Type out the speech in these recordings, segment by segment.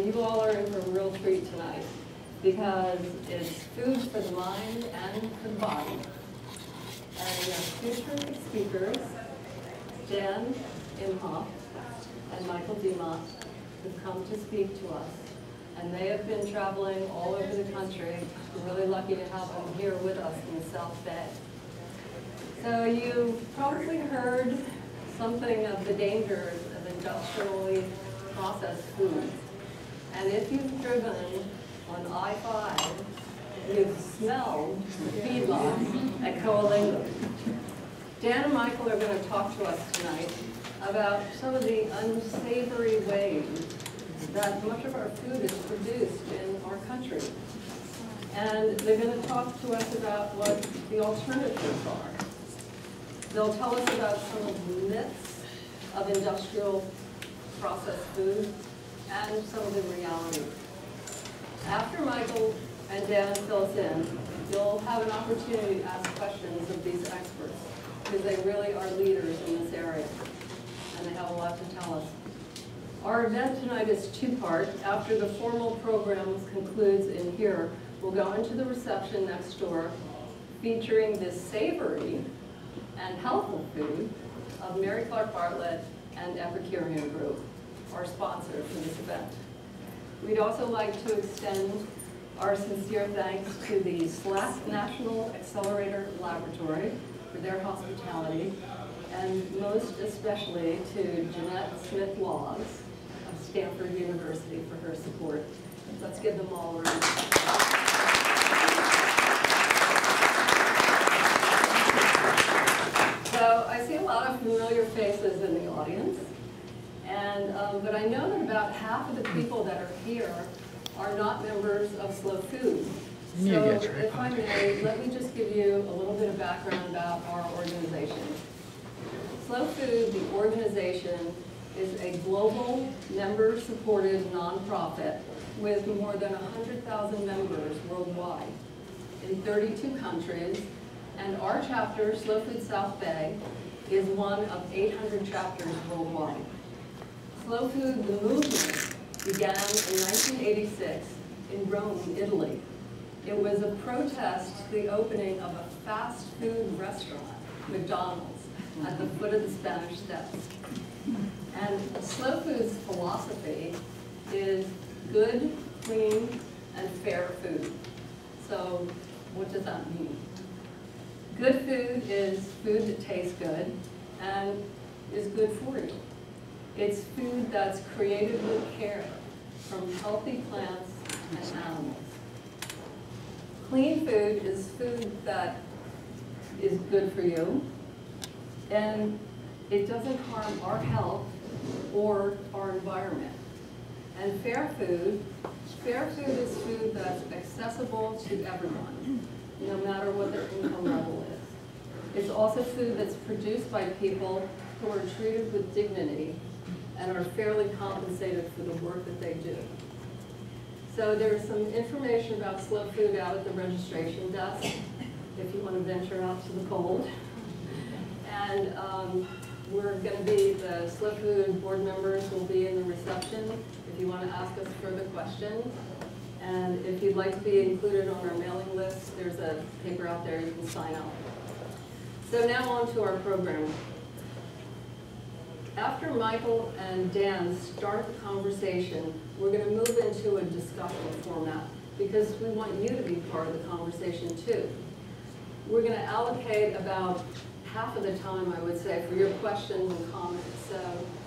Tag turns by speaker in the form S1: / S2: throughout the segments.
S1: And you all are in for a real treat tonight because it's food for the mind and for the body. And we have two terrific speakers, Dan Imhoff and Michael Dimock, who've come to speak to us. And they have been traveling all over the country. We're really lucky to have them here with us in the South Bay. So you've probably heard something of the dangers of industrially processed foods. And if you've driven on I-5, you've smelled feedlots at Coalingo. Dan and Michael are going to talk to us tonight about some of the unsavory ways that much of our food is produced in our country. And they're going to talk to us about what the alternatives are. They'll tell us about some of the myths of industrial processed food and some of the realities. After Michael and Dan fill us in, you'll have an opportunity to ask questions of these experts because they really are leaders in this area and they have a lot to tell us. Our event tonight is two-part. After the formal program concludes in here, we'll go into the reception next door featuring this savory and healthful food of Mary Clark Bartlett and Epicurean Group, our sponsor for this event. We'd also like to extend our sincere thanks to the SLAC National Accelerator Laboratory for their hospitality, and most especially to Jeanette Smith-Laws of Stanford University for her support. Let's give them all a round of applause. So I see a lot of familiar faces in the audience, and but I know that about half of the people that are here are not members of Slow Food. So if I may, let me just give you a little bit of background about our organization. Slow Food, the organization, is a global member-supported nonprofit with more than 100,000 members worldwide in 32 countries. And our chapter, Slow Food South Bay, is one of 800 chapters worldwide. Slow Food, the movement, began in 1986 in Rome, Italy. It was a protest to the opening of a fast food restaurant, McDonald's, at the foot of the Spanish Steps. And Slow Food's philosophy is good, clean, and fair food. So what does that mean? Good food is food that tastes good and is good for you. It's food that's created with care from healthy plants and animals. Clean food is food that is good for you and it doesn't harm our health or our environment. And fair food is food that's accessible to everyone, no matter what their income level is. It's also food that's produced by people who are treated with dignity and are fairly compensated for the work that they do. So there's some information about Slow Food out at the registration desk if you want to venture out to the cold. And we're going to be, the Slow Food board members will be in the reception if you want to ask us further questions. And if you'd like to be included on our mailing list, there's a paper out there you can sign up. So now on to our program. After Michael and Dan start the conversation, we're going to move into a discussion format because we want you to be part of the conversation too. We're going to allocate about half of the time, I would say, for your questions and comments. So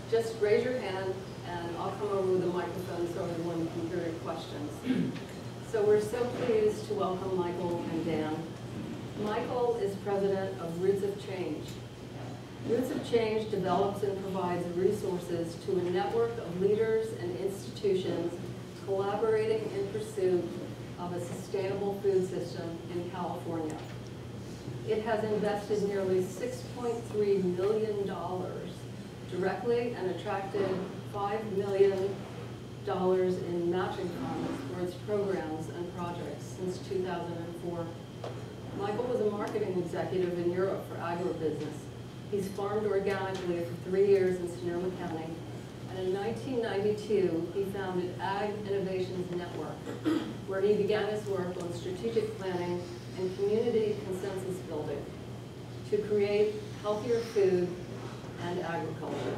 S1: just raise your hand and I'll come over with a microphone so everyone can hear your questions. So we're so pleased to welcome Michael and Dan. Michael is president of Roots of Change. Roots of Change develops and provides resources to a network of leaders and institutions collaborating in pursuit of a sustainable food system in California. It has invested nearly $6.3 million directly and attracted $5 million in matching funds for its programs and projects since 2004. Michael was a marketing executive in Europe for agribusiness. He's farmed organically for 3 years in Sonoma County and in 1992, he founded Ag Innovations Network, where he began his work on strategic planning and community consensus building to create healthier food and agriculture.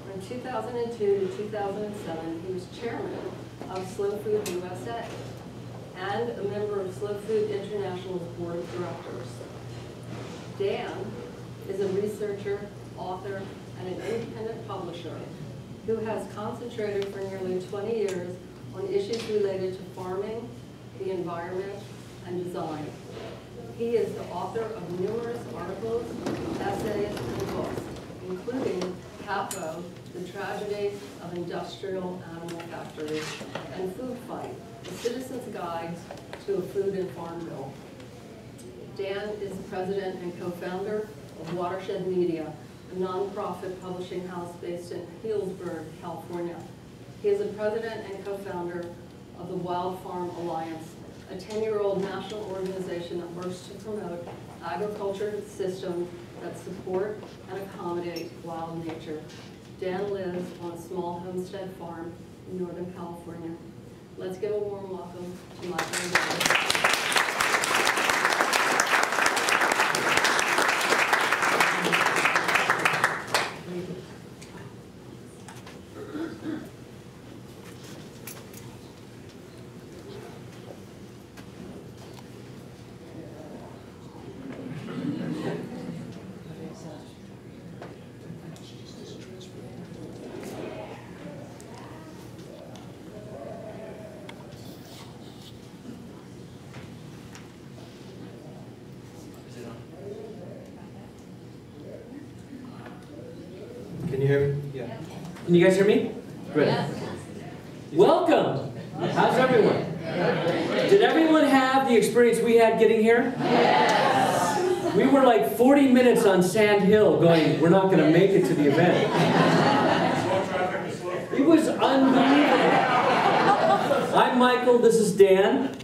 S1: From 2002 to 2007, he was chairman of Slow Food USA and a member of Slow Food International's board of directors. Dan is a researcher, author, and an independent publisher who has concentrated for nearly 20 years on issues related to farming, the environment, and design. He is the author of numerous articles, essays, and books, including CAPO, The Tragedy of Industrial Animal Factories, and Food Fight, The Citizen's Guide to a Food and Farm Bill. Dan is the president and co-founder of Watershed Media, a nonprofit publishing house based in Healdsburg, California. He is the president and co-founder of the Wild Farm Alliance, a 10-year-old national organization that works to promote agriculture systems that support and accommodate wild nature. Dan lives on a small homestead farm in Northern California. Let's give a warm welcome to Michael and Dan.
S2: Can you hear me? Yeah.
S3: Can you guys hear me? Great.
S1: Yes.
S3: Welcome. How's everyone? Did everyone have the experience we had getting here?
S1: Yes.
S3: We were like 40 minutes on Sand Hill going, we're not going to make it to the event. It was unbelievable. I'm Michael, this is Dan.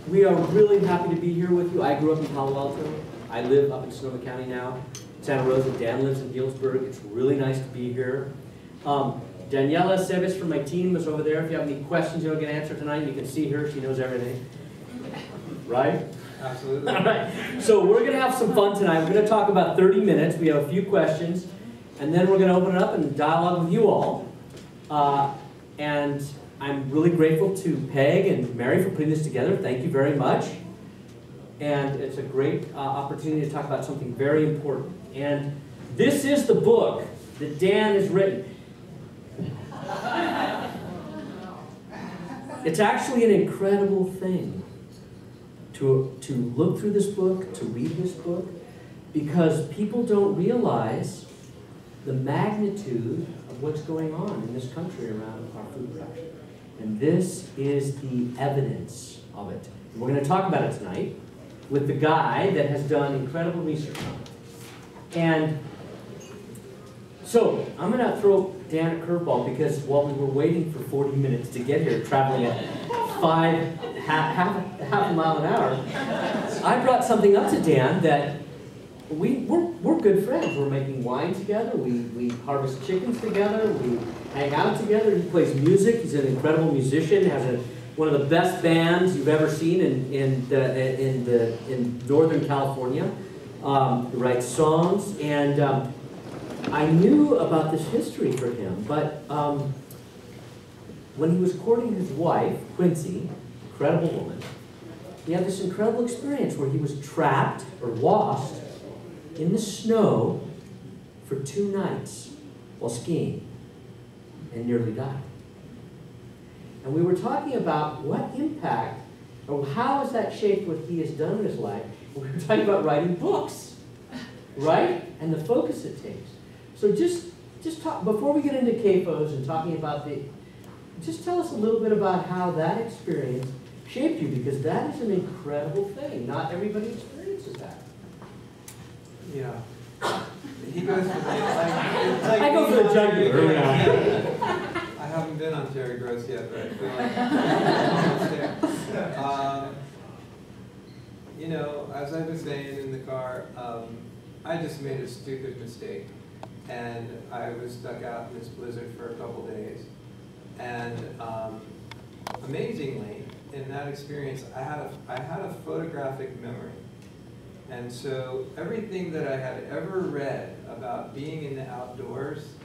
S3: We are really happy to be here with you. I grew up in Palo Alto. I live up in Sonoma County now. Santa Rosa. Dan lives in Healdsburg. It's really nice to be here. Daniela Sevis from my team is over there. If you have any questions you don't get answered tonight, you can see her. She knows everything. Right?
S2: Absolutely.
S3: All right. So we're going to have some fun tonight. We're going to talk about 30 minutes. We have a few questions. And then we're going to open it up and dialogue with you all. And I'm really grateful to Peg and Mary for putting this together. Thank you very much. And it's a great opportunity to talk about something very important. And this is the book that Dan has written. It's actually an incredible thing to look through this book, to read this book, because people don't realize the magnitude of what's going on in this country around our food production. And this is the evidence of it. And we're going to talk about it tonight with the guy that has done incredible research on it. And so I'm going to throw Dan a curveball because while we were waiting for 40 minutes to get here, traveling at half a mile an hour, I brought something up to Dan that we're good friends. We're making wine together. We harvest chickens together. We hang out together. He plays music. He's an incredible musician. Has one of the best bands you've ever seen in Northern California. He writes songs, and I knew about this history for him, but when he was courting his wife, Quincy, incredible woman, he had this incredible experience where he was trapped or lost in the snow for 2 nights while skiing and nearly died. And we were talking about what impact, or how has that shaped what he has done in his life. We were talking about writing books, right? And the focus it takes. So just talk, before we get into CAFOs and talking about just tell us a little bit about how that experience shaped you, because that is an incredible thing. Not everybody experiences that.
S2: Yeah. He goes for the,
S3: I go for the jugular.
S2: I haven't been on Terry Gross yet, but I feel like almost there. You know, as I was saying in the car, I just made a stupid mistake. and I was stuck out in this blizzard for a couple days. And amazingly, in that experience, I had a photographic memory. And so everything that I had ever read about being in the outdoors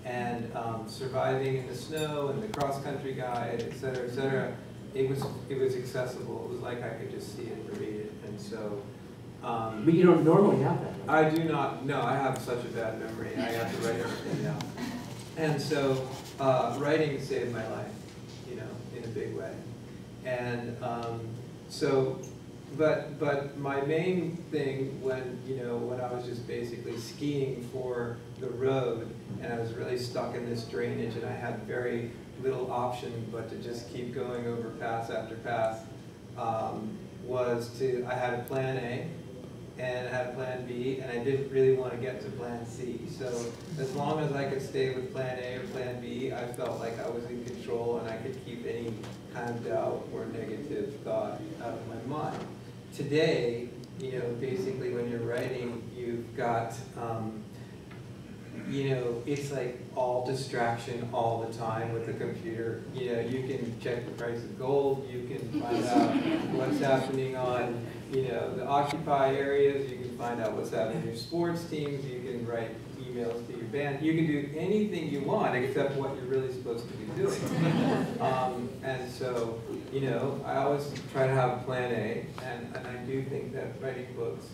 S2: and surviving in the snow and the cross-country guide, et cetera, it was accessible. It was like I could just see it and read it. And so
S3: but you don't normally have that.
S2: I do not. No, I have such a bad memory. I have to write everything down. And so writing saved my life, you know, in a big way. And but my main thing when I was just basically skiing for the road, and I was really stuck in this drainage, and I had very little option but to just keep going over pass after pass, I had a plan A, and I had a plan B, and I didn't really want to get to plan C. So as long as I could stay with plan A or plan B, I felt like I was in control and I could keep any kind of doubt or negative thought out of my mind. Today, basically when you're writing, you've got, it's like all distraction all the time with the computer. You can check the price of gold, you can find out what's happening on the Occupy areas, you can find out what's happening in your sports teams, you can write emails to your band, you can do anything you want except what you're really supposed to be doing. And so, I always try to have plan A, and I do think that writing books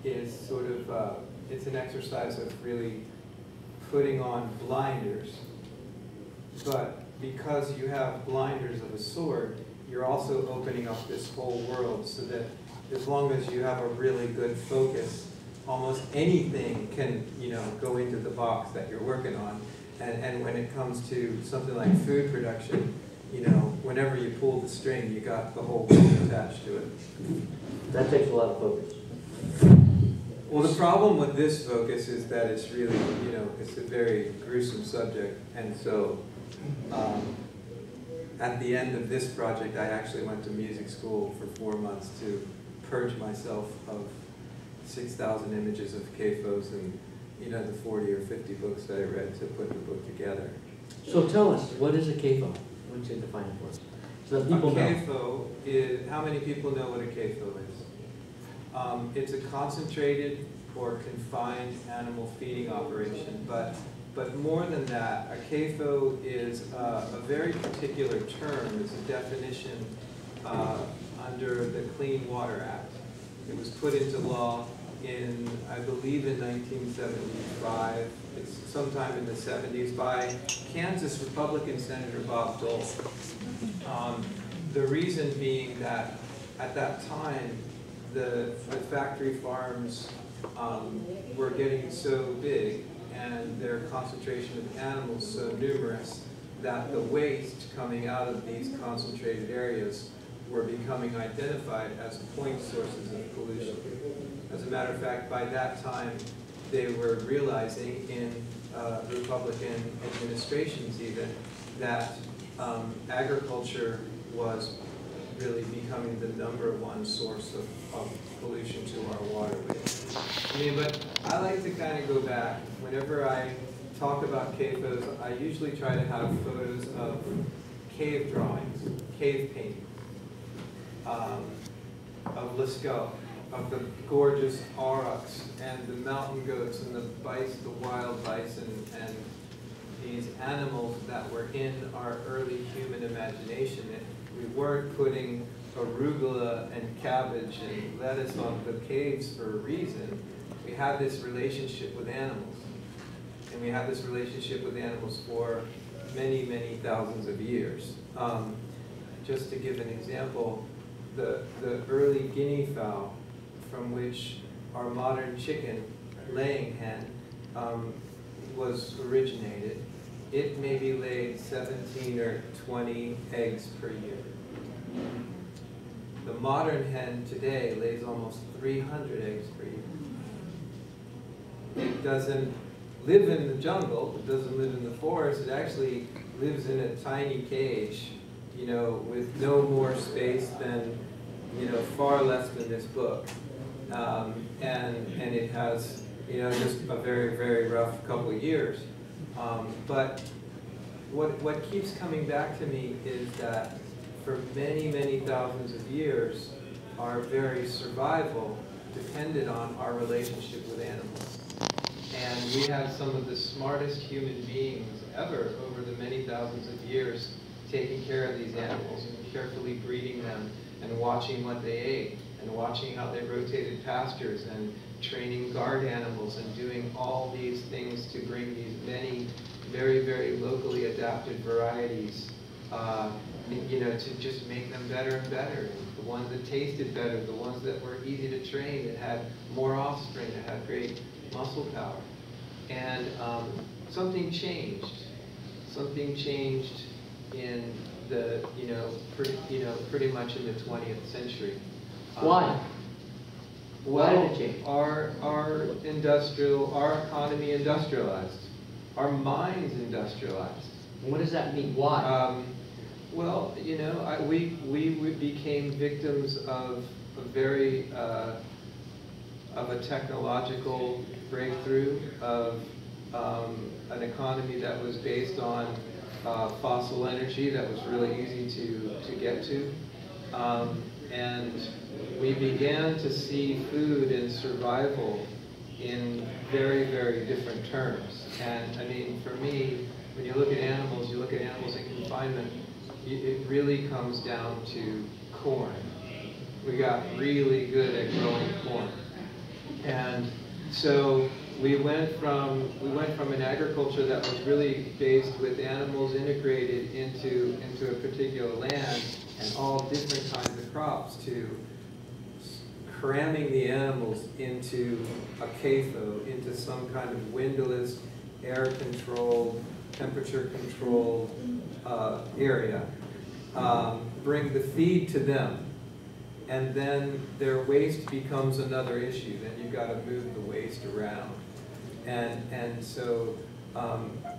S2: is sort of, it's an exercise of really putting on blinders, but because you have blinders of a sort, you're also opening up this whole world so that as long as you have a really good focus, almost anything can, go into the box that you're working on. And when it comes to something like food production, whenever you pull the string, you got the whole world attached to it.
S3: That takes a lot of focus.
S2: Well, the problem with this focus is that it's really, it's a very gruesome subject. And so at the end of this project, I actually went to music school for 4 months to purge myself of 6,000 images of CAFOs and, the 40 or 50 books that I read to put the book together.
S3: So tell us, what is a CAFO? Why don't you define it for us? So that people
S2: a
S3: know.
S2: CAFO is, how many people know what a CAFO is? It's a concentrated or confined animal feeding operation, but more than that, a CAFO is a very particular term. It's a definition under the Clean Water Act. It was put into law in, I believe, in 1975. It's sometime in the 70s by Kansas Republican Senator Bob Dole. The reason being that at that time, the factory farms were getting so big and their concentration of animals so numerous that the waste coming out of these concentrated areas were becoming identified as point sources of pollution. As a matter of fact, by that time, they were realizing in Republican administrations even that agriculture was really becoming the #1 source of pollution to our waterways. But I like to kind of go back. Whenever I talk about CAFOs, I usually try to have photos of cave drawings, cave paintings, of Lascaux, of the gorgeous aurochs and the mountain goats and the wild bison and these animals that were in our early human imagination. We weren't putting arugula and cabbage and lettuce on the caves for a reason. We had this relationship with animals. And we had this relationship with animals for many, many thousands of years. Just to give an example, the early guinea fowl from which our modern chicken laying hen was originated, it maybe laid 17 or 20 eggs per year. The modern hen today lays almost 300 eggs per year. It doesn't live in the jungle, it doesn't live in the forest, it actually lives in a tiny cage, with no more space than, far less than this book. And it has you know, just a very, very rough couple of years. But what keeps coming back to me is that for many, many thousands of years, our very survival depended on our relationship with animals. And we have some of the smartest human beings ever over the many thousands of years taking care of these animals and carefully breeding them and watching what they ate and watching how they rotated pastures and training guard animals and doing all these things to bring these many very, very locally adapted varieties, you know, to just make them better and better. The ones that tasted better, the ones that were easy to train, that had more offspring, that had great muscle power. And something changed. Something changed in the, pretty much in the 20th century.
S3: Why?
S2: Well,
S3: Why did it change?
S2: Our economy industrialized. Our minds industrialized.
S3: What does that mean? Why?
S2: Well, you know, we became victims of a technological breakthrough of an economy that was based on fossil energy that was really easy to get to. And we began to see food and survival in very, very different terms. And I mean, for me, when you look at animals in confinement, it really comes down to corn. We got really good at growing corn. And so we went from an agriculture that was really based with animals integrated into a particular land and all different kinds of crops to cramming the animals into a CAFO, into some kind of windowless, air-controlled, temperature-controlled area. Bring the feed to them, and then their waste becomes another issue. Then you've got to move the waste around. And so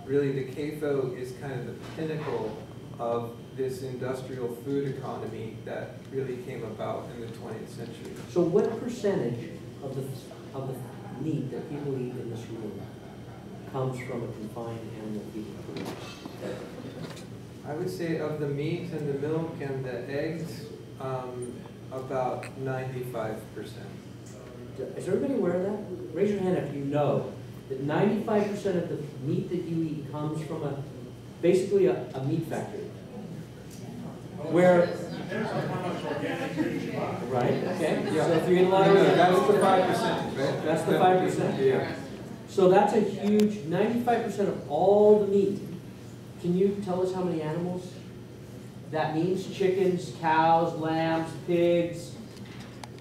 S2: really the CAFO is kind of the pinnacle of this industrial food economy that really came about in the 20th century.
S3: So what percentage of the meat that people eat in this room comes from a confined animal feeding program?
S2: I would say of the meat and the milk and the eggs, about 95%.
S3: Is everybody aware of that? Raise your hand if you know that 95% of the meat that you eat comes from basically a meat factory. Where, right, okay.
S2: Yeah.
S3: So if you eat a lot of
S2: that's the 5%, right?
S3: That's the 5%?
S2: Yeah.
S3: So that's a huge, 95% of all the meat. Can you tell us how many animals that means? Chickens, cows, lambs, pigs.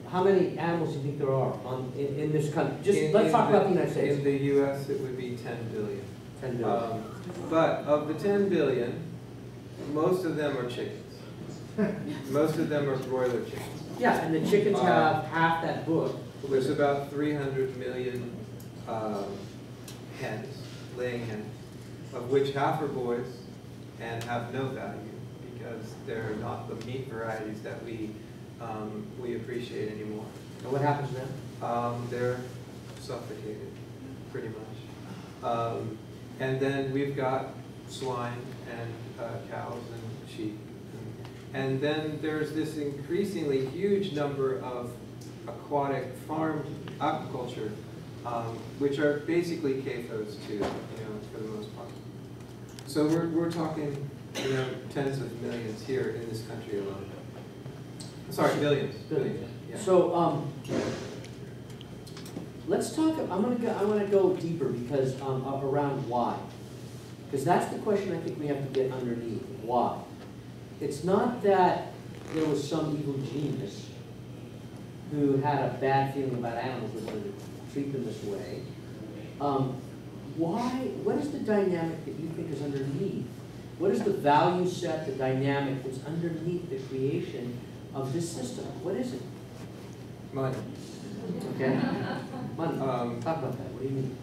S3: How many animals do you think there are in this country? Just let's talk about the United States.
S2: In the U.S., it would be 10 billion.
S3: 10 billion.
S2: But of the 10 billion, most of them are chickens. Most of them are broiler chickens.
S3: Yeah, and the chickens have half that book.
S2: There's about 300 million hens, laying hens, of which half are boys and have no value because they're not the meat varieties that we appreciate anymore.
S3: And what happens to them?
S2: They're suffocated, pretty much. And then we've got swine and cows and sheep. And then there's this increasingly huge number of aquatic farmed aquaculture, which are basically CAFOs too, for the most part. So we're talking, tens of millions here in this country alone. Sorry, billions.
S3: Billions.
S2: Yeah.
S3: So let's talk. I want to go deeper because around why, because that's the question I think we have to get underneath. Why? It's not that there was some evil genius who had a bad feeling about animals and wanted to treat them this way. Why? What is the dynamic that you think is underneath? What is the value set, the dynamic that's underneath the creation of this system? What is it?
S2: Money.
S3: Okay. Money. Talk about that. What do you mean?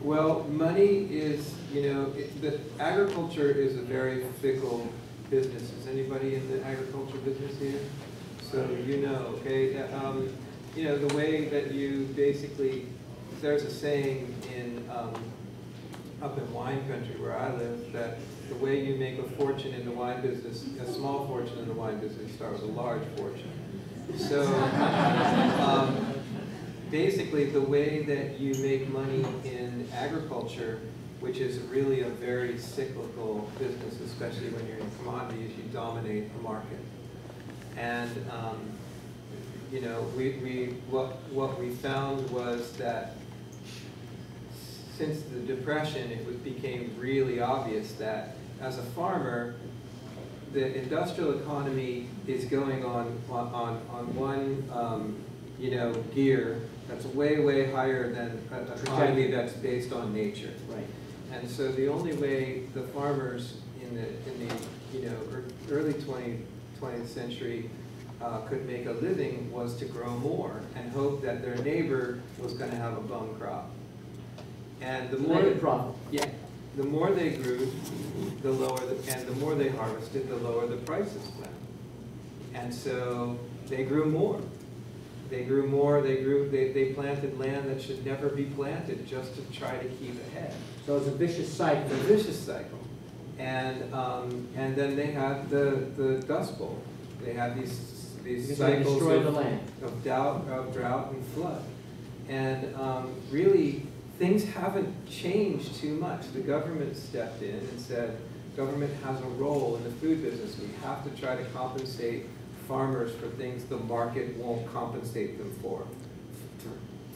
S2: Well, money is, the agriculture is a very fickle business. Is anybody in the agriculture business here? So okay, the way that you basically there's a saying in up in wine country where I live that the way you make a fortune in the wine business, a small fortune in the wine business, start with a large fortune. So basically, the way that you make money in agriculture, which is really a very cyclical business, especially when you're in commodities, you dominate the market. And you know, what we found was that since the Depression, it became really obvious that as a farmer, the industrial economy is going on one you know, gear that's way higher than an economy that's based on nature.
S3: Right.
S2: And so the only way the farmers in the you know, early 20th century could make a living was to grow more and hope that their neighbor was going to have a bum crop. And the more the more they grew, the lower and the more they harvested, the lower the prices went. And so they grew more. They grew more. They planted land that should never be planted just to try to keep ahead.
S3: So it's a vicious cycle.
S2: It's a vicious cycle. And then they had the Dust Bowl. They had these cycles of drought and flood. And really, things haven't changed too much. The government stepped in and said, government has a role in the food business. We have to try to compensate farmers for things the market won't compensate them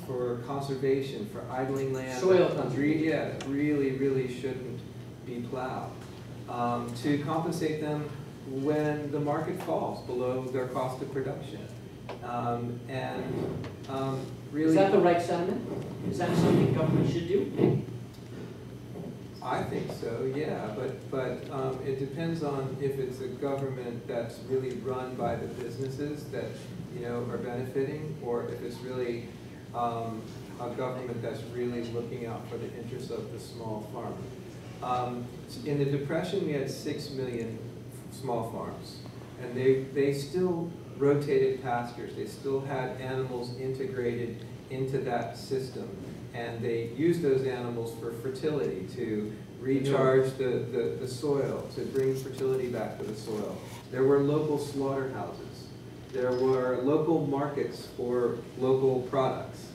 S2: for conservation, for idling land.
S3: Soil conservation.
S2: Yeah, really shouldn't be plowed. To compensate them when the market falls below their cost of production. Really,
S3: is that the right sentiment? Is that something government should do?
S2: I think so, yeah, but it depends on if it's a government that's really run by the businesses that, you know, are benefiting, or if it's really a government that's really looking out for the interests of the small farmer. In the Depression, we had 6 million small farms, and they still rotated pastures. They still had animals integrated into that system, and they used those animals for fertility, to recharge the soil, to bring fertility back to the soil. There were local slaughterhouses. There were local markets for local products.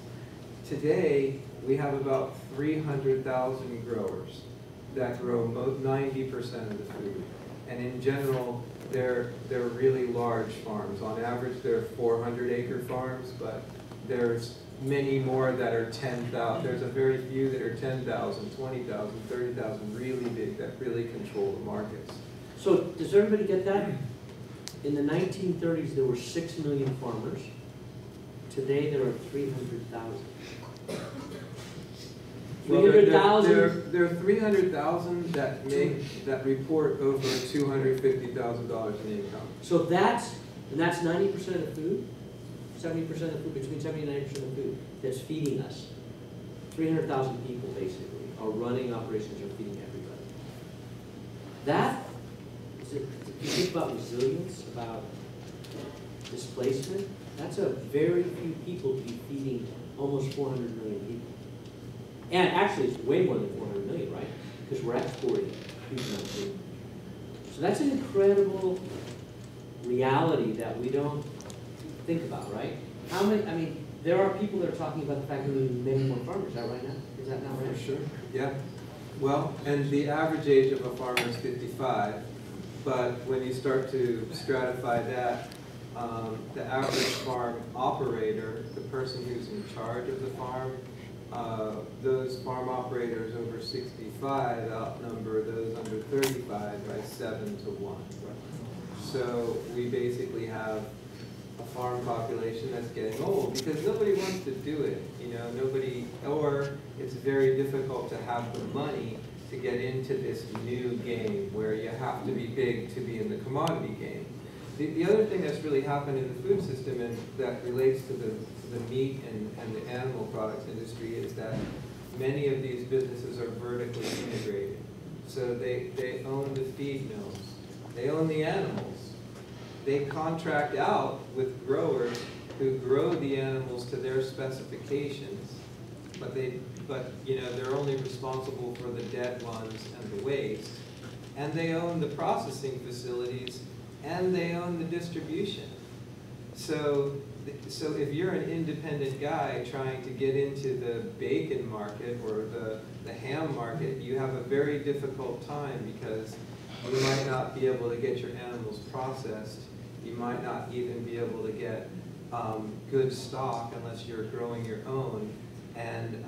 S2: Today, we have about 300,000 growers that grow 90% of the food. And in general, they're really large farms. On average, they're 400-acre farms, but there's many more that are 10,000. There's a very few that are 10,000, 20,000, 30,000, really big, that really control the markets.
S3: So does everybody get that? In the 1930s, there were 6 million farmers. Today, there are 300,000.
S2: Well, there are 300,000 that report over $250,000 in income.
S3: So that's 90% of the food, 70% of the food, between 70 and 90% of the food that's feeding us. 300,000 people basically are running operations, are feeding everybody. That is it. If you think about resilience, about displacement, that's a very few people to be feeding almost 400 million people. And actually, it's way more than 400 million, right? Because we're exporting huge amounts of food. So that's an incredible reality that we don't think about, right? How many, I mean, there are people that are talking about the fact that we need many more farmers. Is that right now? Is that not right?
S2: For sure, yeah. Well, and the average age of a farmer is 55, but when you start to stratify that, the average farm operator, the person who's in charge of the farm, those farm operators over 65 outnumber those under 35 by 7 to 1. So we basically have a farm population that's getting old because nobody wants to do it. You know, nobody, or it's very difficult to have the money to get into this new game where you have to be big to be in the commodity game. The other thing that's really happened in the food system and that relates to the meat and the animal products industry is that many of these businesses are vertically integrated. So they own the feed mills. They own the animals. They contract out with growers who grow the animals to their specifications, but you know, they're only responsible for the dead ones and the waste, and they own the processing facilities, and they own the distribution. So if you're an independent guy trying to get into the bacon market or the ham market, you have a very difficult time because you might not be able to get your animals processed. You might not even be able to get good stock unless you're growing your own. And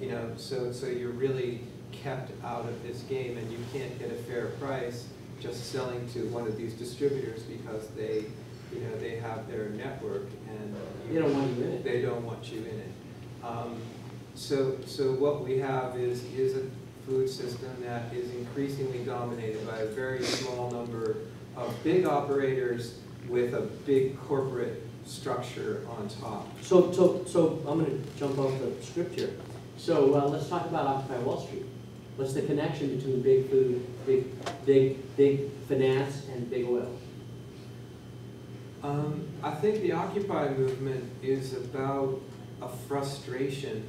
S2: you know, so you're really kept out of this game, and you can't get a fair price just selling to one of these distributors because they, you know, they have their network and
S3: they don't want you in it.
S2: They don't want you in it. So what we have is a food system that is increasingly dominated by a very small number of big operators with a big corporate structure on top.
S3: So I'm going to jump off the script here. So let's talk about Occupy Wall Street. What's the connection between big food, big finance, and big oil?
S2: I think the Occupy movement is about a frustration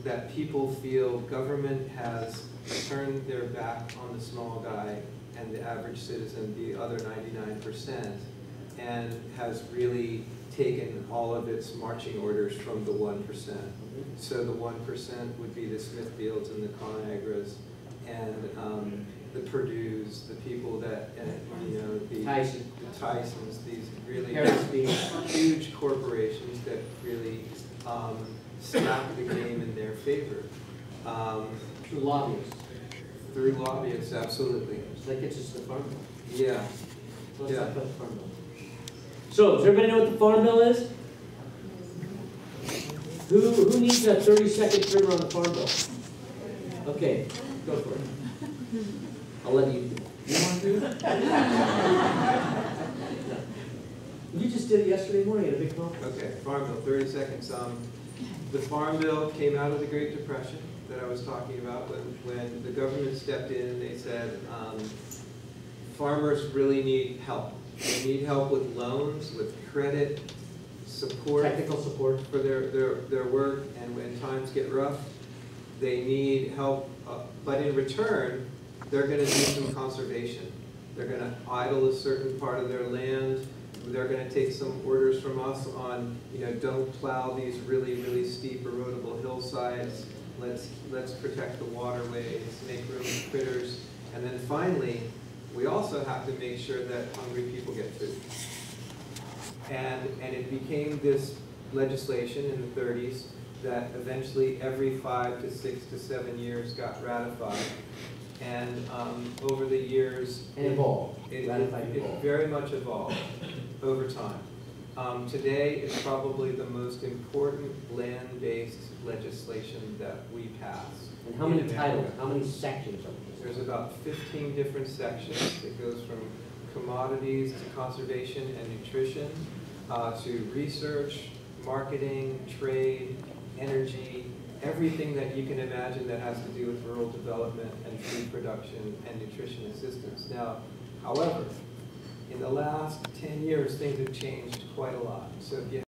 S2: that people feel government has turned their back on the small guy and the average citizen, the other 99%, and has really taken all of its marching orders from the 1%. So the 1% would be the Smithfields and the ConAgras and the Purdue's, the people that, you know, the Tysons, these really huge corporations that really slap the game in their favor.
S3: Through lobbyists.
S2: Through lobbyists, absolutely.
S3: So that gets us to the Farm Bill.
S2: Yeah.
S3: So let's talk about the Farm Bill. So, does everybody know what the Farm Bill is? Who needs a 30-second primer on the Farm Bill? Okay, go for it. I'll let you. You want to? You just did it yesterday morning at a big conference.
S2: Okay, Farm Bill, 30 seconds. The Farm Bill came out of the Great Depression that I was talking about when the government stepped in and they said farmers really need help. They need help with loans, with credit, support,
S3: technical support
S2: for their work, and when times get rough, they need help. But in return, they're going to do some conservation. They're going to idle a certain part of their land. They're going to take some orders from us on, you know, don't plow these really, really steep erodible hillsides. Let's protect the waterways, make room for critters, and then finally, we also have to make sure that hungry people get food. And it became this legislation in the 30s that eventually every 5 to 6 to 7 years got ratified. And over the years,
S3: it
S2: very much evolved over time. Today, it's probably the most important land-based legislation that we pass.
S3: And how many titles, how many sections of this?
S2: There's about 15 different sections. It goes from commodities to conservation and nutrition, to research, marketing, trade, energy, everything that you can imagine that has to do with rural development and food production and nutrition assistance. Now, however, in the last 10 years, things have changed quite a lot. So if you